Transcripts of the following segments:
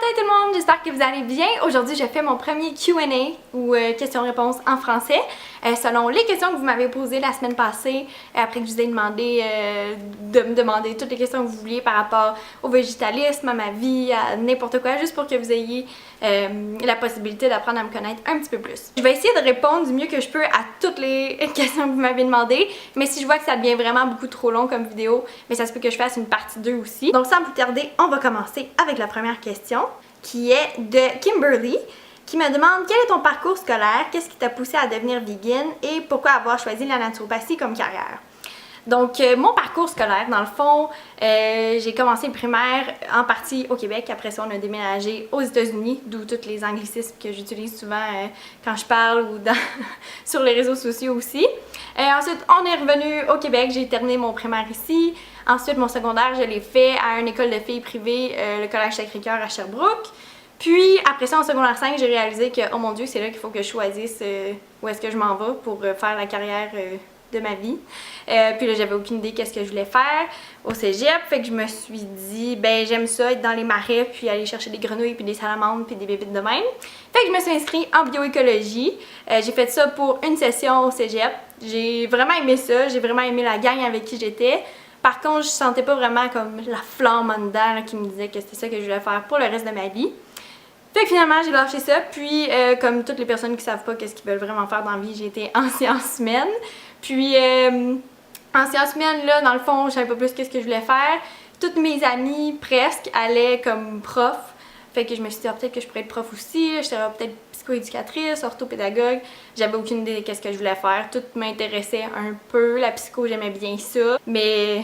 Salut tout le monde, j'espère que vous allez bien. Aujourd'hui, je fais mon premier Q&A ou questions-réponses en français selon les questions que vous m'avez posées la semaine passée après que je vous ai demandé de me demander toutes les questions que vous vouliez par rapport au végétalisme, à ma vie, à n'importe quoi, juste pour que vous ayez la possibilité d'apprendre à me connaître un petit peu plus. Je vais essayer de répondre du mieux que je peux à toutes les questions que vous m'avez demandées, mais si je vois que ça devient vraiment beaucoup trop long comme vidéo, mais ça se peut que je fasse une partie 2 aussi. Donc sans plus tarder, on va commencer avec la première question, qui est de Kimberly, qui me demande quel est ton parcours scolaire, qu'est-ce qui t'a poussé à devenir vegan et pourquoi avoir choisi la naturopathie comme carrière. Donc, mon parcours scolaire, dans le fond, j'ai commencé le primaire en partie au Québec. Après ça, on a déménagé aux États-Unis, d'où tous les anglicismes que j'utilise souvent quand je parle ou sur les réseaux sociaux aussi. Ensuite, on est revenu au Québec. J'ai terminé mon primaire ici. Ensuite, mon secondaire, je l'ai fait à une école de filles privée, le Collège Sacré-Cœur à Sherbrooke. Puis, après ça, en secondaire 5, j'ai réalisé que, oh mon Dieu, c'est là qu'il faut que je choisisse où est-ce que je m'en vais pour faire la carrière de ma vie. Puis là, j'avais aucune idée qu'est-ce que je voulais faire au cégep, fait que je me suis dit, ben j'aime ça, être dans les marais, puis aller chercher des grenouilles, puis des salamandres, puis des bébites de même. Fait que je me suis inscrite en bioécologie. J'ai fait ça pour une session au cégep. J'ai vraiment aimé ça, j'ai vraiment aimé la gang avec qui j'étais. Par contre, je sentais pas vraiment comme la flamme en dedans là, qui me disait que c'était ça que je voulais faire pour le reste de ma vie. Fait que finalement, j'ai lâché ça, puis comme toutes les personnes qui savent pas qu'est-ce qu'ils veulent vraiment faire dans la vie, j'ai été en sciences humaines. Puis en sciences humaines, là, dans le fond, je savais pas plus qu'est-ce que je voulais faire. Toutes mes amies, presque, allaient comme prof. Fait que je me suis dit, peut-être que je pourrais être prof aussi, je serais peut-être psychoéducatrice, orthopédagogue. J'avais aucune idée de qu'est-ce que je voulais faire. Tout m'intéressait un peu, la psycho, j'aimais bien ça, mais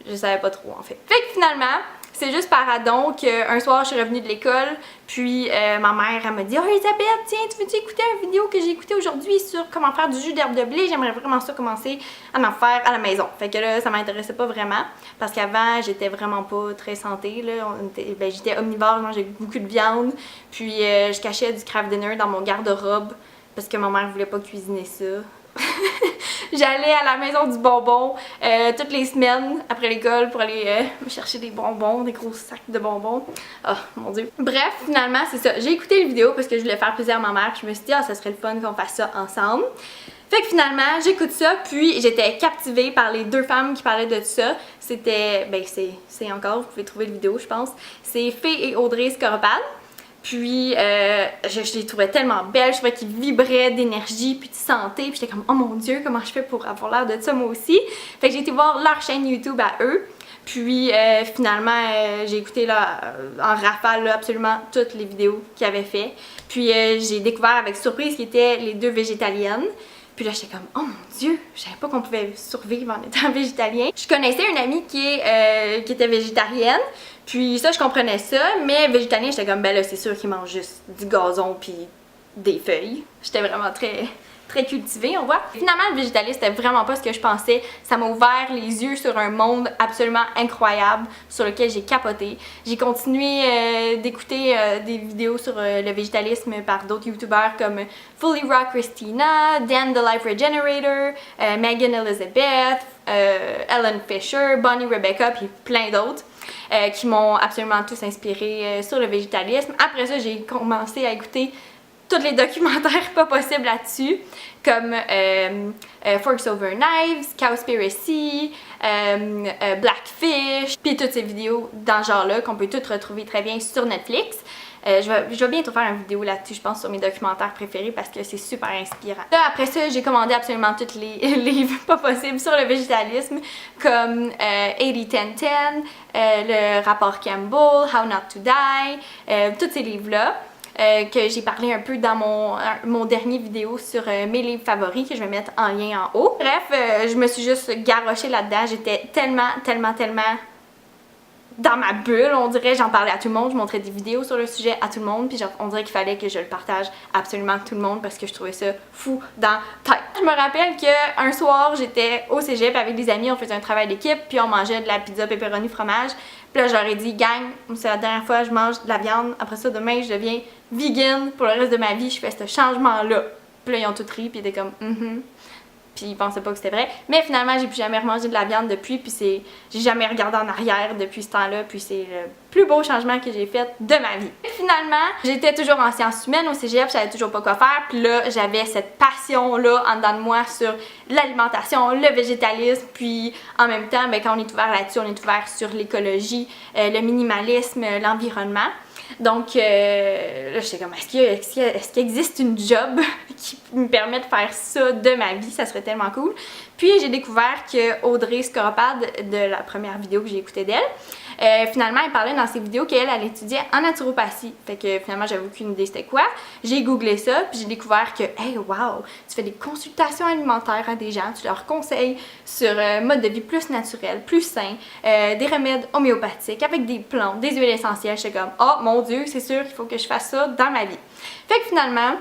je savais pas trop en fait. Fait que finalement, c'est juste par addon qu'un soir je suis revenue de l'école, puis ma mère elle m'a dit « Oh Elisabeth, tiens, tu veux-tu écouter une vidéo que j'ai écoutée aujourd'hui sur comment faire du jus d'herbe de blé? J'aimerais vraiment ça commencer à m'en faire à la maison. » Fait que là, ça m'intéressait pas vraiment, parce qu'avant, j'étais vraiment pas très santé, là. J'étais omnivore, je mangeais beaucoup de viande, puis je cachais du Kraft Dinner dans mon garde-robe, parce que ma mère voulait pas cuisiner ça. J'allais à la maison du bonbon toutes les semaines après l'école pour aller me chercher des bonbons, des gros sacs de bonbons. Oh mon dieu. Bref, finalement, c'est ça. J'ai écouté la vidéo parce que je voulais faire plaisir à ma mère. Je me suis dit, ah, ça serait le fun qu'on fasse ça ensemble. Fait que finalement, j'écoute ça, puis j'étais captivée par les deux femmes qui parlaient de ça. C'était, ben c'est encore, vous pouvez trouver la vidéo, je pense. C'est Fée et Audrey Scoropade. Puis je les trouvais tellement belles, je trouvais qu'ils vibraient d'énergie puis de santé, puis j'étais comme oh mon dieu, comment je fais pour avoir l'air de ça moi aussi. Fait que j'ai été voir leur chaîne YouTube à eux. Puis finalement j'ai écouté là, en rafale là, absolument toutes les vidéos qu'ils avaient fait. Puis j'ai découvert avec surprise qu'ils étaient les deux végétaliennes. Puis là, j'étais comme, oh mon dieu, je savais pas qu'on pouvait survivre en étant végétalien. Je connaissais une amie qui était végétarienne, puis ça, je comprenais ça, mais végétalien, j'étais comme, ben là, c'est sûr qu'ils mangent juste du gazon puis des feuilles. J'étais vraiment très cultivée, on voit. Finalement, le végétalisme, c'était vraiment pas ce que je pensais. Ça m'a ouvert les yeux sur un monde absolument incroyable sur lequel j'ai capoté. J'ai continué d'écouter des vidéos sur le végétalisme par d'autres youtubeurs comme Fully Raw Christina, Dan the Life Regenerator, Megan Elizabeth, Ellen Fisher, Bonnie Rebecca, puis plein d'autres. Qui m'ont absolument tous inspiré sur le végétalisme. Après ça, j'ai commencé à écouter tous les documentaires pas possibles là-dessus, comme Forks Over Knives, Cowspiracy, Blackfish, puis toutes ces vidéos dans ce genre-là qu'on peut toutes retrouver très bien sur Netflix. Je vais bientôt faire une vidéo là-dessus, je pense, sur mes documentaires préférés parce que c'est super inspirant. Là, après ça, j'ai commandé absolument tous les livres pas possibles sur le végétalisme, comme 80-10-10, le rapport Campbell, How Not to Die, tous ces livres-là. Que j'ai parlé un peu dans mon dernier vidéo sur mes livres favoris que je vais mettre en lien en haut. Bref, je me suis juste garochée là-dedans. J'étais tellement dans ma bulle, on dirait. J'en parlais à tout le monde, je montrais des vidéos sur le sujet à tout le monde, puis on dirait qu'il fallait que je le partage absolument à tout le monde parce que je trouvais ça fou dans la tête. Je me rappelle qu'un soir, j'étais au cégep avec des amis, on faisait un travail d'équipe, puis on mangeait de la pizza pepperoni fromage. Puis là, je leur ai dit, gang, c'est la dernière fois que je mange de la viande. Après ça, demain, je deviens vegan pour le reste de ma vie. Je fais ce changement-là. Puis là, ils ont tout ri, puis ils étaient comme, puis ils pensaient pas que c'était vrai. Mais finalement, j'ai plus jamais remangé de la viande depuis, puis j'ai jamais regardé en arrière depuis ce temps-là, puis c'est le plus beau changement que j'ai fait de ma vie. Et finalement, j'étais toujours en sciences humaines au cégep, je savais toujours pas quoi faire, puis là, j'avais cette passion-là en dedans de moi sur l'alimentation, le végétalisme, puis en même temps, ben, quand on est ouvert là-dessus, on est ouvert sur l'écologie, le minimalisme, l'environnement. Donc, là, j'étais comme, est-ce qu'il existe une job qui me permet de faire ça de ma vie? Ça serait tellement cool. Puis, j'ai découvert que Audrey Scoropade, de la première vidéo que j'ai écoutée d'elle, finalement, elle parlait dans ses vidéos qu'elle étudiait en naturopathie. Fait que finalement, j'avais aucune idée c'était quoi. J'ai googlé ça, puis j'ai découvert que, hey, wow, tu fais des consultations alimentaires à des gens, tu leur conseilles sur mode de vie plus naturel, plus sain, des remèdes homéopathiques avec des plantes, des huiles essentielles. J'étais comme, oh mon Dieu, c'est sûr qu'il faut que je fasse ça dans ma vie. Fait que finalement,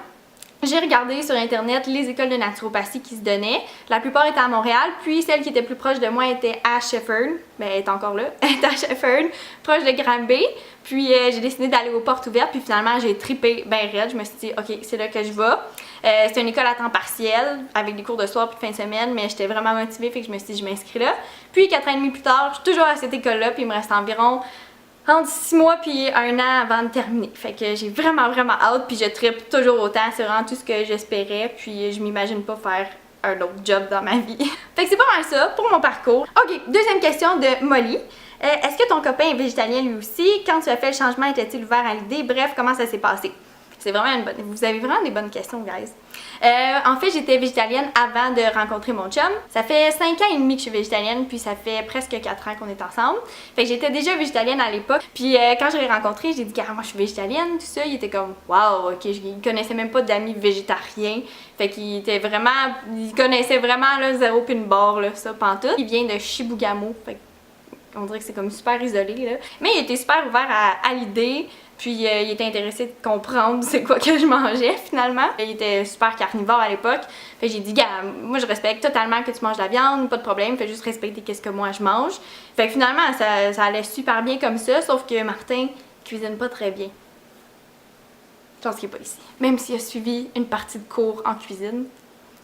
j'ai regardé sur internet les écoles de naturopathie qui se donnaient. La plupart étaient à Montréal, puis celle qui était plus proche de moi était à Shefford. Ben, elle est encore là, elle est à Shefford, proche de Granby. Puis j'ai décidé d'aller aux portes ouvertes, puis finalement j'ai trippé ben raide. Je me suis dit, ok, c'est là que je vais. C'est une école à temps partiel, avec des cours de soir puis de fin de semaine, mais j'étais vraiment motivée, fait que je me suis dit, je m'inscris là. Puis 4 ans et demi plus tard, je suis toujours à cette école-là, puis il me reste environ entre 6 mois puis 1 an avant de terminer. Fait que j'ai vraiment hâte, puis je trippe toujours autant. C'est vraiment tout ce que j'espérais, puis je m'imagine pas faire un autre job dans ma vie. Fait que c'est pas mal ça pour mon parcours. Ok, deuxième question de Molly. Est-ce que ton copain est végétalien lui aussi? Quand tu as fait le changement, était-il ouvert à l'idée? Bref, comment ça s'est passé? C'est vraiment une bonne... Vous avez vraiment des bonnes questions, guys. En fait, j'étais végétalienne avant de rencontrer mon chum. Ça fait 5 ans et demi que je suis végétalienne, puis ça fait presque 4 ans qu'on est ensemble. Fait que j'étais déjà végétalienne à l'époque. Puis quand je l'ai rencontré, j'ai dit carrément je suis végétalienne, tout ça. Il était comme wow, ok, il connaissait même pas d'amis végétariens. Fait qu'il était vraiment... Il connaissait vraiment là, zéro pin barre, là, ça, pantoute. Il vient de Chibougamau, fait on dirait que c'est comme super isolé, là. Mais il était super ouvert à l'idée. Puis il était intéressé de comprendre c'est quoi que je mangeais finalement. Il était super carnivore à l'époque. Fait que j'ai dit, gars, moi je respecte totalement que tu manges de la viande, pas de problème, fais juste respecter qu'est-ce que moi je mange. Fait que finalement ça allait super bien comme ça, sauf que Martin cuisine pas très bien. Je pense qu'il est pas ici. Même s'il a suivi une partie de cours en cuisine,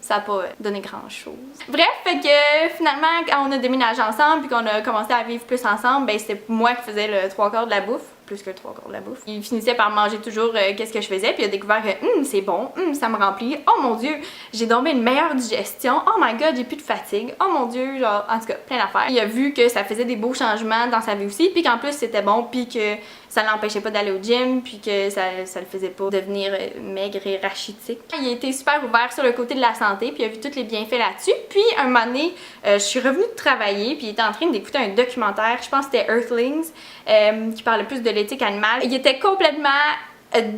ça n'a pas donné grand chose. Bref, fait que finalement, quand on a déménagé ensemble puis qu'on a commencé à vivre plus ensemble, ben c'est moi qui faisais le 3/4 de la bouffe. Plus que le 3/4 de la bouffe. Il finissait par manger toujours qu'est-ce que je faisais, puis il a découvert que c'est bon, ça me remplit, oh mon dieu, j'ai donc une meilleure digestion, oh my god, j'ai plus de fatigue, oh mon dieu, genre, en tout cas, plein d'affaires. Il a vu que ça faisait des beaux changements dans sa vie aussi, puis qu'en plus c'était bon, puis que ça l'empêchait pas d'aller au gym, puis que ça le faisait pas devenir maigre et rachitique. Il a été super ouvert sur le côté de la santé, puis il a vu tous les bienfaits là-dessus. Puis un moment donné, je suis revenue de travailler, puis il était en train d'écouter un documentaire, je pense que c'était Earthlings, qui parlait plus de l'éthique animale. Il était complètement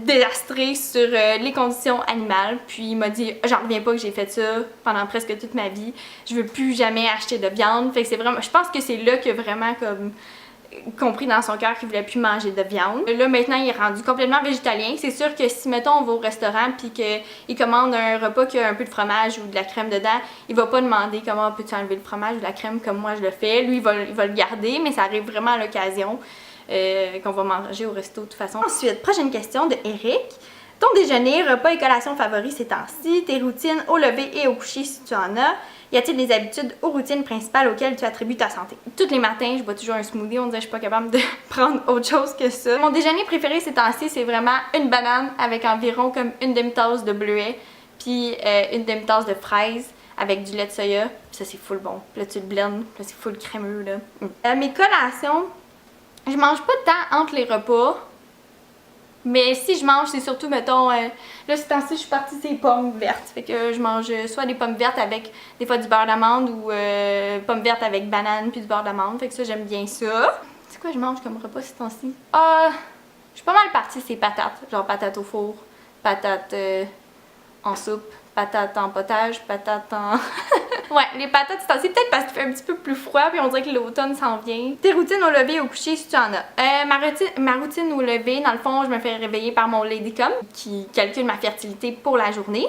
désastré sur les conditions animales, puis il m'a dit j'en reviens pas que j'ai fait ça pendant presque toute ma vie, je veux plus jamais acheter de viande. Fait que c'est vraiment, je pense que c'est là que vraiment comme compris dans son cœur qu'il voulait plus manger de viande. Là maintenant il est rendu complètement végétalien. C'est sûr que si mettons on va au restaurant puis qu'il commande un repas qui a un peu de fromage ou de la crème dedans, il va pas demander comment peux-tu enlever le fromage ou de la crème comme moi je le fais. Lui il va le garder, mais ça arrive vraiment à l'occasion qu'on va manger au resto de toute façon. Ensuite, prochaine question de Eric. Ton déjeuner, repas et collation favoris ces temps-ci, tes routines au lever et au coucher si tu en as. Y a-t-il des habitudes ou routines principales auxquelles tu attribues ta santé? Tous les matins, je bois toujours un smoothie, on dirait que je suis pas capable de prendre autre chose que ça. Mon déjeuner préféré ces temps-ci, c'est vraiment une banane avec environ comme une demi-tasse de bleuet, puis une demi-tasse de fraises avec du lait de soya. Puis ça, c'est full bon. Puis là, tu le blends, puis là, c'est full crémeux, là. Mes collations, je mange pas de temps entre les repas. Mais si je mange, c'est surtout, mettons, là, ce temps-ci, je suis partie des pommes vertes. Fait que je mange soit des pommes vertes avec des fois du beurre d'amande ou pommes vertes avec banane puis du beurre d'amande. Fait que ça, j'aime bien ça. C'est quoi je mange comme repas ce temps-ci? Je suis pas mal partie ces patates. Genre patates au four, patates en soupe, patates en potage, patates en... Ouais, les patates, c'est peut-être parce qu'il fait un petit peu plus froid, puis on dirait que l'automne s'en vient. Tes routines au lever et au coucher, si tu en as. Ma routine au lever, dans le fond, je me fais réveiller par mon Ladycom, qui calcule ma fertilité pour la journée.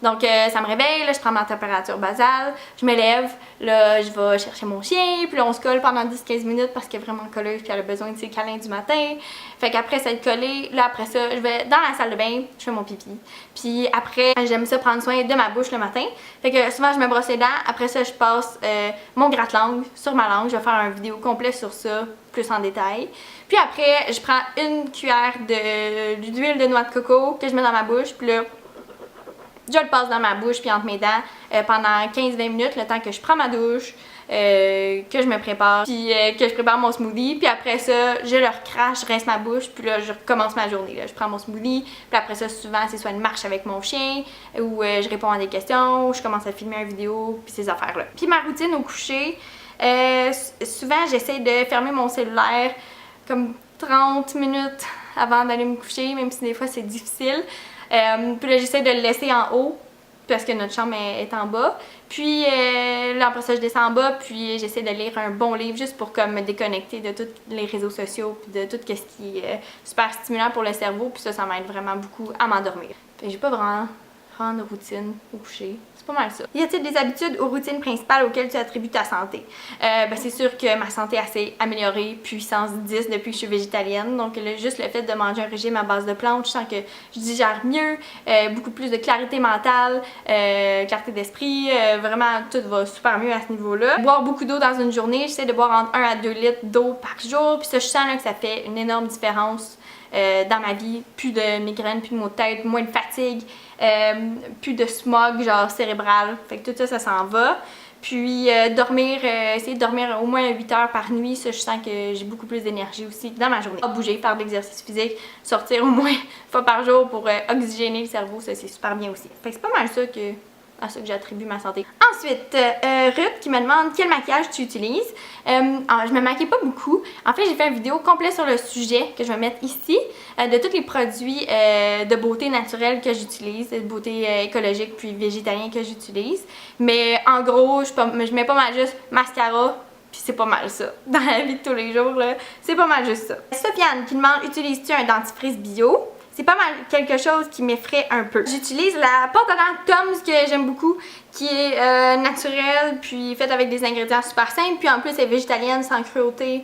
Donc ça me réveille, là je prends ma température basale, je me lève, là je vais chercher mon chien, puis là on se colle pendant 10-15 minutes parce qu'elle est vraiment colleuse puis elle a besoin de ses câlins du matin. Fait qu'après ça être collé, là après ça, je vais dans la salle de bain, je fais mon pipi. Puis après, j'aime ça prendre soin de ma bouche le matin. Fait que souvent je me brosse les dents, après ça je passe mon gratte-langue sur ma langue, je vais faire une vidéo complète sur ça, plus en détail. Puis après, je prends une cuillère d'huile de noix de coco que je mets dans ma bouche, puis là, je le passe dans ma bouche puis entre mes dents pendant 15-20 minutes, le temps que je prends ma douche, que je me prépare, puis que je prépare mon smoothie. Puis après ça, je le recrache, je rince ma bouche, puis là, je recommence ma journée. Là. Je prends mon smoothie, puis après ça, souvent, c'est soit une marche avec mon chien, ou je réponds à des questions, ou je commence à filmer une vidéo, puis ces affaires-là. Puis ma routine au coucher, souvent, j'essaie de fermer mon cellulaire comme 30 minutes avant d'aller me coucher, même si des fois, c'est difficile. Puis là, j'essaie de le laisser en haut parce que notre chambre est en bas. Puis là, après ça, je descends en bas, puis j'essaie de lire un bon livre juste pour comme me déconnecter de tous les réseaux sociaux puis de tout ce qui est super stimulant pour le cerveau. Puis ça m'aide vraiment beaucoup à m'endormir. J'ai pas vraiment de routine au coucher. C'est pas mal ça. Y a-t-il des habitudes ou routines principales auxquelles tu attribues ta santé? C'est sûr que ma santé s'est améliorée, puissance 10 depuis que je suis végétalienne. Donc juste le fait de manger un régime à base de plantes, je sens que je digère mieux, beaucoup plus de clarté mentale, clarté d'esprit, vraiment tout va super mieux à ce niveau-là. Boire beaucoup d'eau dans une journée, j'essaie de boire entre 1 à 2 litres d'eau par jour, puis ça je sens là, que ça fait une énorme différence dans ma vie. Plus de migraines, plus de maux de tête, moins de fatigue, plus de smog genre cérébral, fait que tout ça, ça s'en va. Puis dormir, essayer de dormir au moins 8 heures par nuit, ça je sens que j'ai beaucoup plus d'énergie aussi dans ma journée. Bouger, faire de l'exercice physique, sortir au moins une fois par jour pour oxygéner le cerveau, ça c'est super bien aussi. Fait que c'est pas mal ça à ça que j'attribue ma santé. Ensuite, Ruth qui me demande quel maquillage tu utilises. Alors, je me maquille pas beaucoup. En fait, j'ai fait une vidéo complète sur le sujet que je vais mettre ici, de tous les produits de beauté naturelle que j'utilise, de beauté écologique puis végétalien que j'utilise. Mais en gros, je mets pas mal juste mascara, puis c'est pas mal ça. Dans la vie de tous les jours, c'est pas mal juste ça. Sofiane qui demande, utilises-tu un dentifrice bio? C'est pas mal quelque chose qui m'effraie un peu. J'utilise la pâte à dents Tom's que j'aime beaucoup, qui est naturelle, puis faite avec des ingrédients super simples, puis en plus elle est végétalienne, sans cruauté,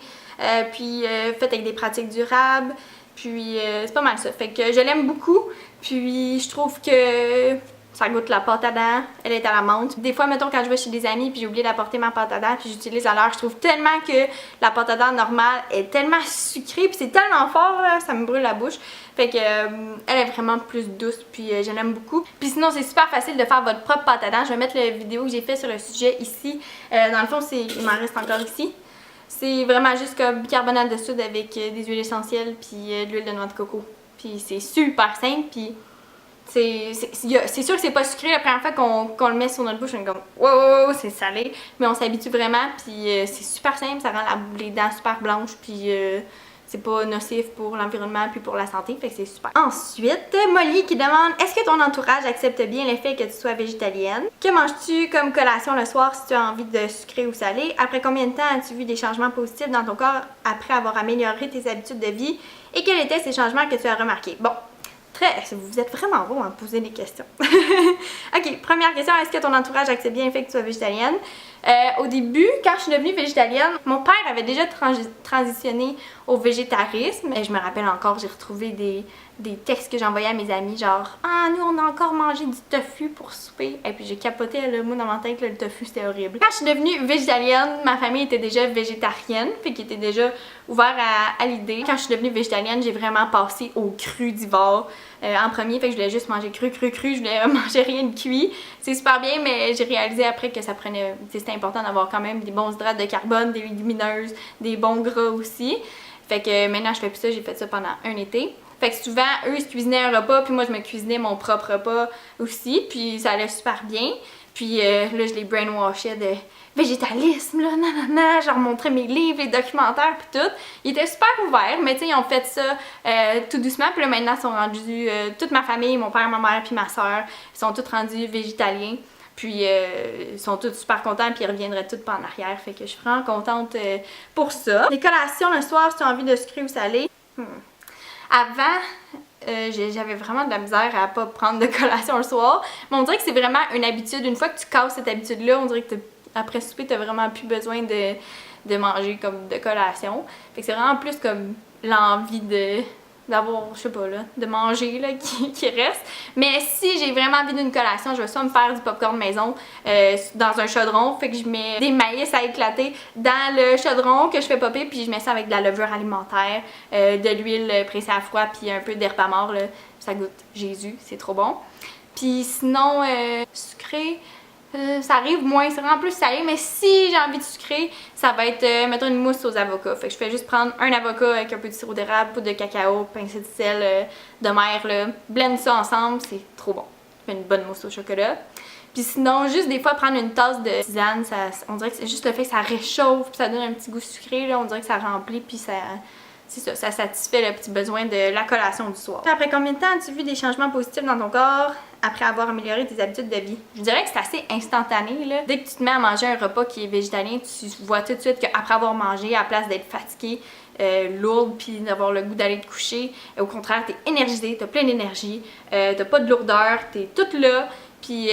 puis faite avec des pratiques durables, puis c'est pas mal ça. Fait que je l'aime beaucoup, puis je trouve que ça goûte la pâte à dents, elle est à la menthe. Des fois, mettons, quand je vais chez des amis puis j'ai oublié d'apporter ma pâte à dents puis j'utilise à l'heure, je trouve tellement que la pâte à dents normale est tellement sucrée puis c'est tellement fort, là, ça me brûle la bouche. Fait que elle est vraiment plus douce puis je l'aime beaucoup. Puis sinon, c'est super facile de faire votre propre pâte à dents. Je vais mettre la vidéo que j'ai fait sur le sujet ici. Dans le fond, il m'en reste encore ici. C'est vraiment juste comme bicarbonate de soude avec des huiles essentielles puis de l'huile de noix de coco. Puis c'est super simple puis c'est sûr que c'est pas sucré la première fois qu'on le met sur notre bouche, on est comme wow, c'est salé, mais on s'habitue vraiment, puis c'est super simple, ça rend les dents super blanches, puis c'est pas nocif pour l'environnement puis pour la santé, fait que c'est super. Ensuite, Molly qui demande, est-ce que ton entourage accepte bien le fait que tu sois végétalienne? Que manges-tu comme collation le soir si tu as envie de sucré ou salé? Après combien de temps as-tu vu des changements positifs dans ton corps après avoir amélioré tes habitudes de vie? Et quels étaient ces changements que tu as remarqués? Bon. Vous êtes vraiment bon à me poser des questions. Ok, première question, est-ce que ton entourage accepte bien le fait que tu sois végétalienne? Au début, quand je suis devenue végétalienne, mon père avait déjà transitionné au végétarisme. Et je me rappelle encore, j'ai retrouvé des textes que j'envoyais à mes amis, genre « Ah, nous on a encore mangé du tofu pour souper. » Et puis j'ai capoté le mot dans ma tête, le tofu c'était horrible. Quand je suis devenue végétalienne, ma famille était déjà végétarienne, fait qu'ils étaient déjà ouverts à l'idée. Quand je suis devenue végétalienne, j'ai vraiment passé au crudivore en premier, fait que je voulais juste manger cru, je voulais manger rien de cuit. C'est super bien, mais j'ai réalisé après que ça prenait, c'était important d'avoir quand même des bons hydrates de carbone, des légumineuses, des bons gras aussi. Fait que maintenant je fais plus ça, j'ai fait ça pendant un été. Fait que souvent, eux, ils se cuisinaient un repas, puis moi, je me cuisinais mon propre repas aussi, puis ça allait super bien. Puis là, je les brainwashais de végétalisme, là, nanana, je leur montrais mes livres, les documentaires, puis tout. Ils étaient super ouverts, mais tu sais, ils ont fait ça tout doucement, puis là, maintenant, ils sont rendus, toute ma famille, mon père, ma mère, puis ma soeur, ils sont tous rendus végétaliens. Puis ils sont tous super contents, puis ils reviendraient tous pas en arrière, fait que je suis vraiment contente pour ça. Les collations le soir, si tu as envie de sucré ou salé. Avant, j'avais vraiment de la misère à pas prendre de collation le soir. Mais on dirait que c'est vraiment une habitude. Une fois que tu casses cette habitude-là, on dirait que après souper, t'as vraiment plus besoin de manger comme de collation. Fait que c'est vraiment plus comme l'envie d'avoir, je sais pas là, de manger là, qui reste. Mais si j'ai vraiment envie d'une collation, je vais soit me faire du popcorn maison dans un chaudron, fait que je mets des maïs à éclater dans le chaudron que je fais popper, puis je mets ça avec de la levure alimentaire, de l'huile pressée à froid, puis un peu d'herbe à mort, là. Ça goûte Jésus, c'est trop bon. Puis sinon, sucré, ça arrive moins, c'est vraiment plus salé, mais si j'ai envie de sucrer, ça va être, mettons, une mousse aux avocats. Fait que je fais juste prendre un avocat avec un peu de sirop d'érable, poudre de cacao, pincée de sel, de mer, là. Blend ça ensemble, c'est trop bon. Je fais une bonne mousse au chocolat. Puis sinon, juste des fois prendre une tasse de tisane, on dirait que c'est juste le fait que ça réchauffe, puis ça donne un petit goût sucré, là, on dirait que ça remplit, puis c'est ça, ça satisfait le petit besoin de la collation du soir. Après combien de temps as-tu vu des changements positifs dans ton corps après avoir amélioré tes habitudes de vie? Je dirais que c'est assez instantané, là. Dès que tu te mets à manger un repas qui est végétalien, tu vois tout de suite qu'après avoir mangé, à la place d'être fatigué, lourde, puis d'avoir le goût d'aller te coucher, au contraire, t'es énergisé, t'as plein d'énergie, t'as pas de lourdeur, t'es toute là, puis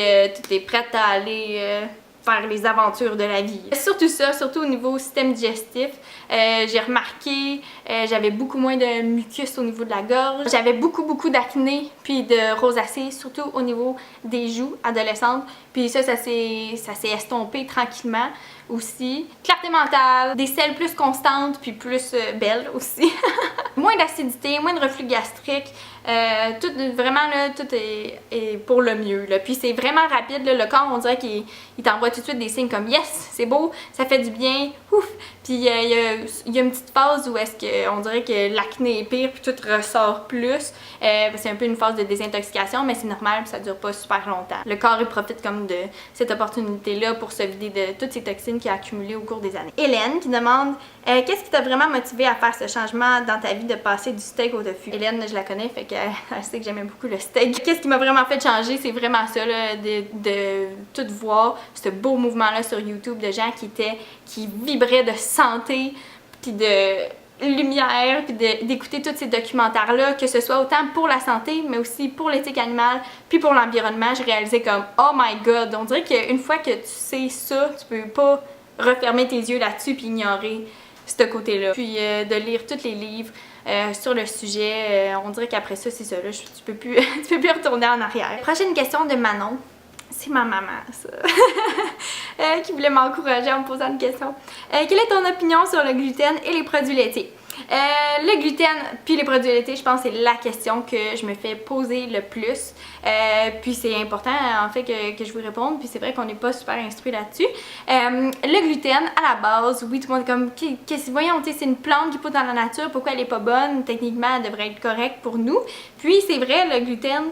t'es prête à aller faire les aventures de la vie. Surtout ça, surtout au niveau système digestif, j'ai remarqué, j'avais beaucoup moins de mucus au niveau de la gorge, j'avais beaucoup d'acné puis de rosacée, surtout au niveau des joues adolescentes, puis ça s'est estompé tranquillement aussi. Clarté mentale, des selles plus constantes puis plus belles aussi. Moins d'acidité, moins de reflux gastrique, tout vraiment là, tout est pour le mieux là. Puis c'est vraiment rapide là, le corps on dirait qu'il t'envoie tout de suite des signes comme yes, c'est beau, ça fait du bien, ouf. Puis il y a une petite phase où est-ce que on dirait que l'acné est pire puis tout ressort plus. C'est un peu une phase de désintoxication, mais c'est normal, puis ça dure pas super longtemps. Le corps il profite comme de cette opportunité là pour se vider de toutes ces toxines qu'il a accumulées au cours des années. Hélène qui demande qu'est-ce qui t'a vraiment motivé à faire ce changement dans ta vie de passer du steak au tofu? Hélène, je la connais, fait qu'elle sait que j'aimais beaucoup le steak. Qu'est-ce qui m'a vraiment fait changer? C'est vraiment ça, là, de tout voir, ce beau mouvement-là sur YouTube de gens qui vibraient de santé, puis de lumière, puis d'écouter tous ces documentaires-là, que ce soit autant pour la santé, mais aussi pour l'éthique animale, puis pour l'environnement. Je réalisais comme, oh my god, on dirait qu'une fois que tu sais ça, tu peux pas refermer tes yeux là-dessus puis ignorer ce côté-là. Puis de lire tous les livres sur le sujet, on dirait qu'après ça, c'est ça, là, tu peux plus retourner en arrière. Prochaine question de Manon. C'est ma maman, ça, qui voulait m'encourager en me posant une question. Quelle est ton opinion sur le gluten et les produits laitiers? Le gluten puis les produits laitiers, je pense que c'est la question que je me fais poser le plus. Puis c'est important en fait que je vous réponde. Puis c'est vrai qu'on n'est pas super instruit là-dessus. Le gluten, à la base, oui, tout le monde est comme, voyons, c'est une plante qui pousse dans la nature, pourquoi elle est pas bonne? Techniquement, elle devrait être correcte pour nous. Puis c'est vrai, le gluten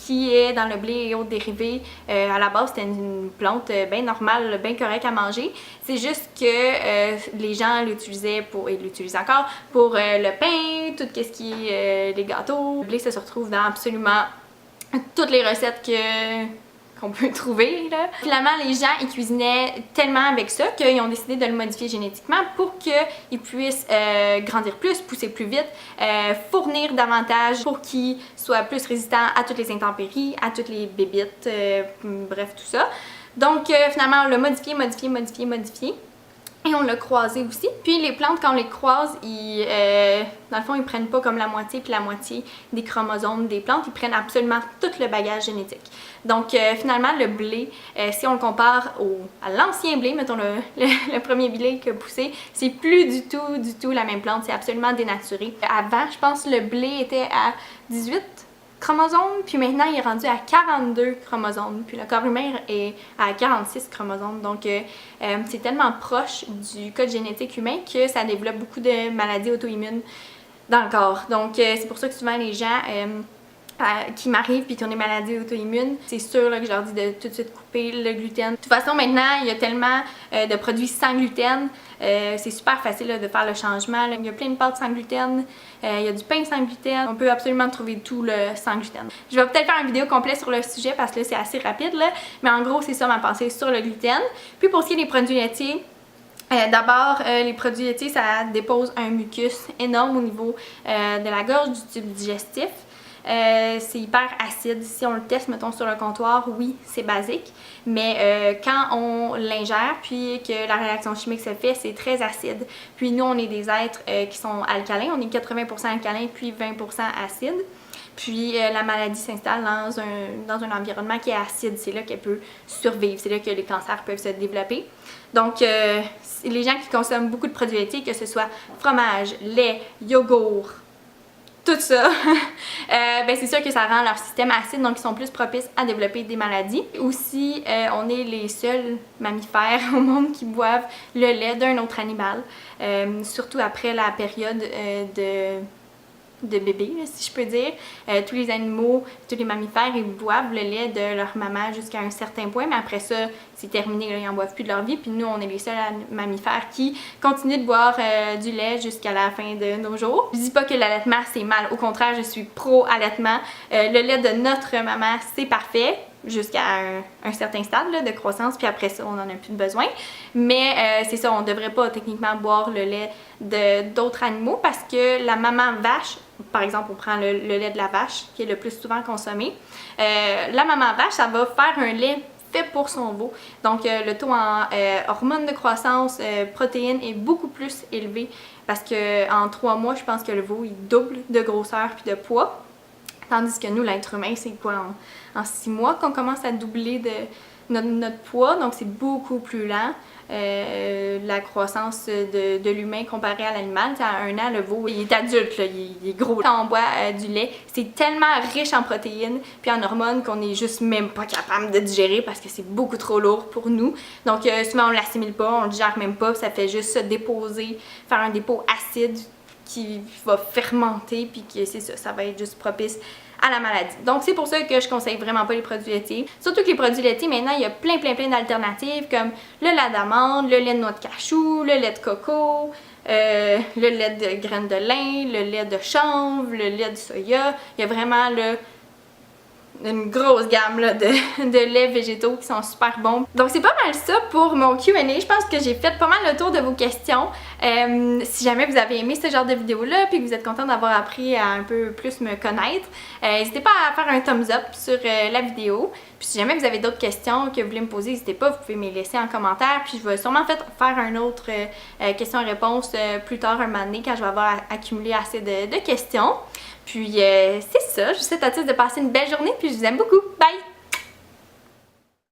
qui est dans le blé et autres dérivés, à la base, c'était une plante bien normale, bien correcte à manger. C'est juste que les gens l'utilisaient et l'utilisent encore pour le pain, tout ce qui est les gâteaux. Le blé, ça se retrouve dans absolument toutes les recettes qu'on peut trouver, là. Finalement, les gens, ils cuisinaient tellement avec ça qu'ils ont décidé de le modifier génétiquement pour qu'il puisse grandir plus, pousser plus vite, fournir davantage pour qu'il soit plus résistant à toutes les intempéries, à toutes les bébites, bref, tout ça. Donc, finalement, on l'a modifié. Et on l'a croisé aussi. Puis les plantes, quand on les croise, dans le fond, ils prennent pas comme la moitié puis la moitié des chromosomes des plantes. Ils prennent absolument tout le bagage génétique. Donc finalement, le blé, si on le compare à l'ancien blé, mettons le premier blé qui a poussé, c'est plus du tout la même plante. C'est absolument dénaturé. Avant, je pense, le blé était à 18 chromosomes, puis maintenant il est rendu à 42 chromosomes, puis le corps humain est à 46 chromosomes, donc c'est tellement proche du code génétique humain que ça développe beaucoup de maladies auto-immunes dans le corps. Donc c'est pour ça que souvent les gens qui m'arrivent puis qui ont des maladies auto-immunes, c'est sûr là, que je leur dis de tout de suite couper le gluten. De toute façon, maintenant, il y a tellement de produits sans gluten, c'est super facile là, de faire le changement. Là. Il y a plein de pâtes sans gluten, il y a du pain sans gluten, on peut absolument trouver tout le sans gluten. Je vais peut-être faire une vidéo complète sur le sujet parce que là, c'est assez rapide, là, mais en gros, c'est ça ma pensée sur le gluten. Puis pour ce qui est des produits laitiers, D'abord, les produits laitiers, ça dépose un mucus énorme au niveau de la gorge, du tube digestif. C'est hyper acide. Si on le teste, mettons, sur le comptoir, oui, c'est basique. Mais quand on l'ingère, puis que la réaction chimique se fait, c'est très acide. Puis nous, on est des êtres qui sont alcalins. On est 80% alcalin, puis 20% acide. Puis la maladie s'installe dans un environnement qui est acide. C'est là qu'elle peut survivre. C'est là que les cancers peuvent se développer. Donc, les gens qui consomment beaucoup de produits laitiers, que ce soit fromage, lait, yogourt, tout ça, ben c'est sûr que ça rend leur système acide, donc ils sont plus propices à développer des maladies. Aussi, on est les seuls mammifères au monde qui boivent le lait d'un autre animal, surtout après la période de bébé, là, si je peux dire. Tous les animaux, tous les mammifères, ils boivent le lait de leur maman jusqu'à un certain point, mais après ça, c'est terminé, là, ils n'en boivent plus de leur vie. Puis nous, on est les seuls mammifères qui continuent de boire du lait jusqu'à la fin de nos jours. Je dis pas que l'allaitement, c'est mal. Au contraire, je suis pro-allaitement. Le lait de notre maman, c'est parfait jusqu'à un certain stade là, de croissance, puis après ça, on n'en a plus de besoin. Mais c'est ça, on ne devrait pas techniquement boire le lait d'autres animaux parce que la maman vache, par exemple, on prend le lait de la vache, qui est le plus souvent consommé, la maman vache, ça va faire un lait fait pour son veau. Donc, le taux en hormones de croissance, protéines est beaucoup plus élevé parce qu'en 3 mois, je pense que le veau, il double de grosseur puis de poids. Tandis que nous, l'être humain, c'est quoi, en 6 mois qu'on commence à doubler de notre poids, donc c'est beaucoup plus lent. La croissance de l'humain comparé à l'animal, à 1 an, le veau, il est adulte, là, il est gros. Quand on boit du lait, c'est tellement riche en protéines puis en hormones qu'on est juste même pas capable de digérer parce que c'est beaucoup trop lourd pour nous. Donc souvent on l'assimile pas, on le digère même pas, ça fait juste se déposer, faire un dépôt acide qui va fermenter, puis que c'est ça, ça va être juste propice à la maladie. Donc c'est pour ça que je conseille vraiment pas les produits laitiers. Surtout que les produits laitiers, maintenant, il y a plein d'alternatives comme le lait d'amande, le lait de noix de cachou, le lait de coco, le lait de graines de lin, le lait de chanvre, le lait de soya. Il y a vraiment une grosse gamme là, de laits végétaux qui sont super bons. Donc c'est pas mal ça pour mon Q&A. Je pense que j'ai fait pas mal le tour de vos questions. Si jamais vous avez aimé ce genre de vidéo-là puis que vous êtes content d'avoir appris à un peu plus me connaître, n'hésitez pas à faire un thumbs up sur la vidéo. Puis si jamais vous avez d'autres questions que vous voulez me poser, n'hésitez pas, vous pouvez me les laisser en commentaire. Puis je vais sûrement faire un autre question-réponse plus tard un moment donné quand je vais avoir accumulé assez de questions. Puis c'est ça, je vous souhaite à tous de passer une belle journée, puis je vous aime beaucoup. Bye!